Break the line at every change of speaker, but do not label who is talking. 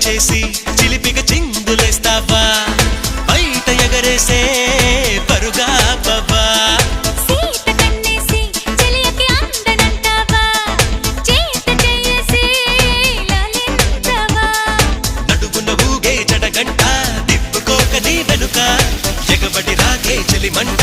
చేసి చిలిపిగా చిందులేస్తావా బయట ఎగరేసే పరుగా బాబా నడుగున ఊగే జడగంట తిప్పుకోక నీ వెనుక ఎగబడి రాగే చలిమంట